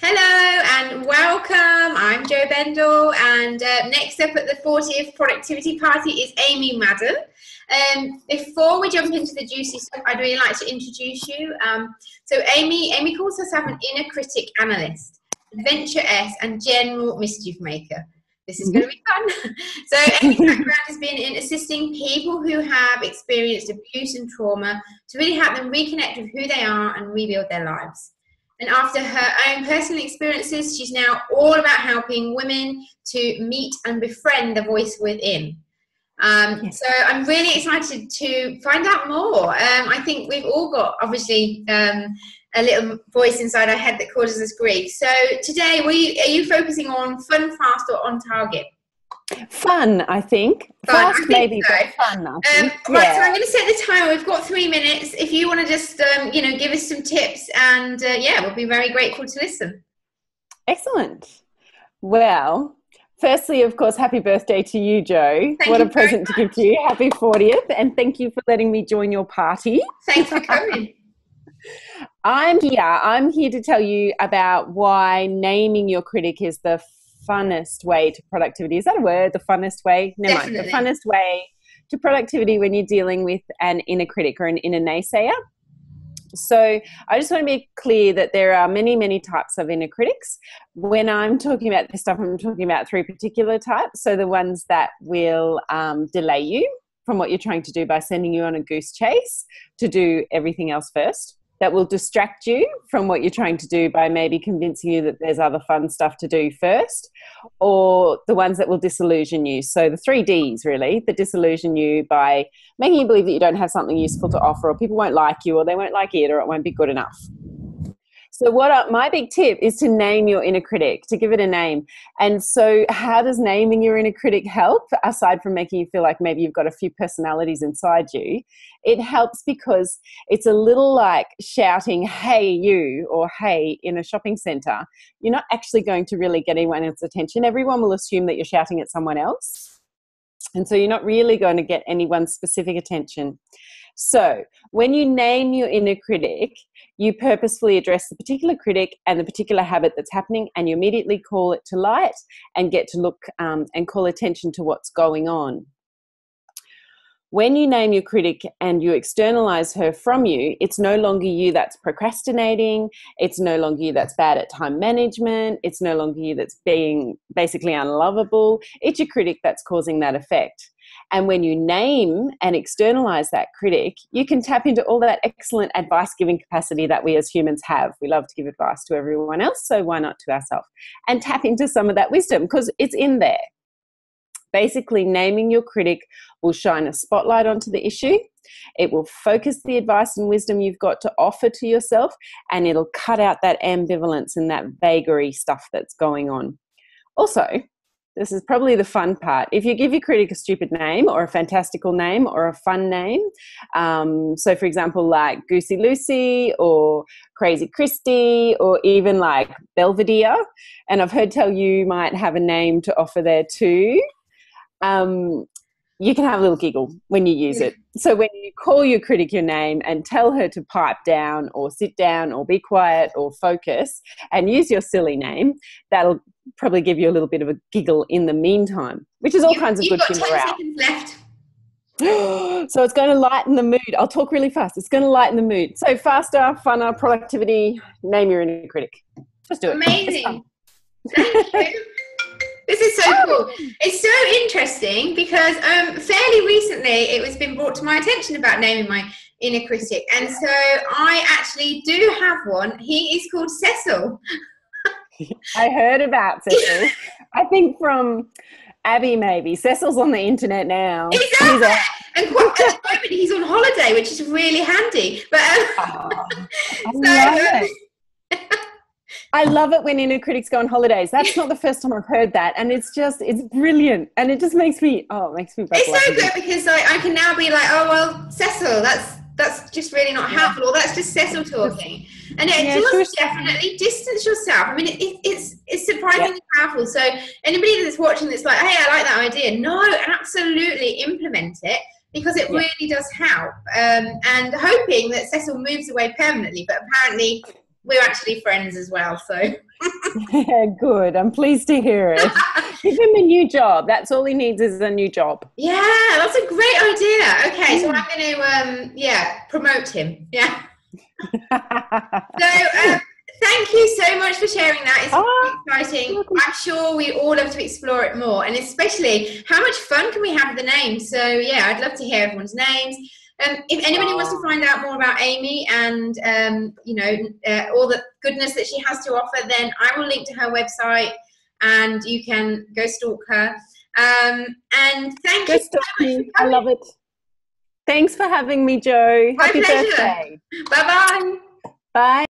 Hello and welcome. I'm Jo Bendel, and next up at the 40th Productivity Party is Amy Maddon. Before we jump into the juicy stuff, I'd really like to introduce you. So Amy calls herself an inner critic analyst, adventure-esque, and general mischief maker. This is going to be fun. So Amy's background has been in assisting people who have experienced abuse and trauma to really help them reconnect with who they are and rebuild their lives. And after her own personal experiences, she's now all about helping women to meet and befriend the voice within. So I'm really excited to find out more. I think we've all got, obviously, a little voice inside our head that causes us grief. So today, are you focusing on fun, fast, or on target? Fun, I think. Fast, maybe, so. But fun, I think. Right, so I'm going to set the timer. We've got 3 minutes. If you want to just, give us some tips, and we'll be very grateful to listen. Excellent. Well, firstly, of course, happy birthday to you, Jo. What a present to give to you. Happy 40th, and thank you for letting me join your party. Thanks for coming. I'm here to tell you about why naming your critic is the funnest way to productivity. Is that a word? The funnest way? Never mind. The funnest way to productivity when you're dealing with an inner critic or an inner naysayer. So I just want to be clear that there are many, many types of inner critics. When I'm talking about this stuff, I'm talking about 3 particular types. So the ones that will delay you from what you're trying to do by sending you on a goose chase to do everything else first. That will distract you from what you're trying to do by maybe convincing you that there's other fun stuff to do first, or the ones that will disillusion you. So the 3 Ds really, that disillusion you by making you believe that you don't have something useful to offer, or people won't like you, or they won't like it, or it won't be good enough. So my big tip is to name your inner critic, to give it a name. And so how does naming your inner critic help, aside from making you feel like maybe you've got a few personalities inside you? It helps because it's a little like shouting, hey, you, or hey, in a shopping centre. You're not actually going to really get anyone's attention. Everyone will assume that you're shouting at someone else. And so you're not really going to get anyone's specific attention. So when you name your inner critic, you purposefully address the particular critic and the particular habit that's happening, and you immediately call it to light and get to look and call attention to what's going on. When you name your critic and you externalize her from you, it's no longer you that's procrastinating. It's no longer you that's bad at time management. It's no longer you that's being basically unlovable. It's your critic that's causing that effect. And when you name and externalize that critic, you can tap into all that excellent advice-giving capacity that we as humans have. We love to give advice to everyone else, so why not to ourselves? And tap into some of that wisdom because it's in there. Basically, naming your critic will shine a spotlight onto the issue. It will focus the advice and wisdom you've got to offer to yourself, and it'll cut out that ambivalence and that vagary stuff that's going on. Also, this is probably the fun part. If you give your critic a stupid name or a fantastical name or a fun name, so for example, like Goosey Lucy or Crazy Christy or even like Belvedere, and I've heard tell you might have a name to offer there too, you can have a little giggle when you use it. So when you call your critic your name and tell her to pipe down or sit down or be quiet or focus and use your silly name, that'll probably give you a little bit of a giggle in the meantime, which is all kinds of good humor. You've got 10 seconds left. So it's going to lighten the mood. I'll talk really fast. It's going to lighten the mood. So faster, funner, productivity, name your inner critic. Just do it. Amazing. Thank you. This is so cool. It's so interesting because fairly recently it was been brought to my attention about naming my inner critic. And so I actually do have one. He is called Cecil. I heard about Cecil. I think from Abby maybe. Cecil's on the internet now. He's out there. And quite at the moment he's on holiday, which is really handy. But I love it when inner critics go on holidays. That's not the first time I've heard that. And it's brilliant. And it just makes me buckle. It's so good because I can now be like, oh, well, Cecil, that's just really not helpful, or that's just Cecil talking. And it does definitely distance yourself. I mean, it's surprisingly powerful. So anybody that's watching that's like, hey, I like that idea. No, absolutely implement it because it really does help. And hoping that Cecil moves away permanently, but apparently we're actually friends as well. So good. I'm pleased to hear it. Give him a new job. That's all he needs is a new job. Yeah, that's a great idea. Okay, so I'm going to promote him. Yeah. So thank you so much for sharing that. It's really exciting. I'm sure we all love to explore it more, and especially how much fun can we have with the names. So yeah, I'd love to hear everyone's names. If anybody wants to find out more about Amy and all the goodness that she has to offer, then I will link to her website, and you can go stalk her. And thank you so much for coming. I love it. Thanks for having me, Jo. My Happy pleasure. birthday. Bye-bye. Bye.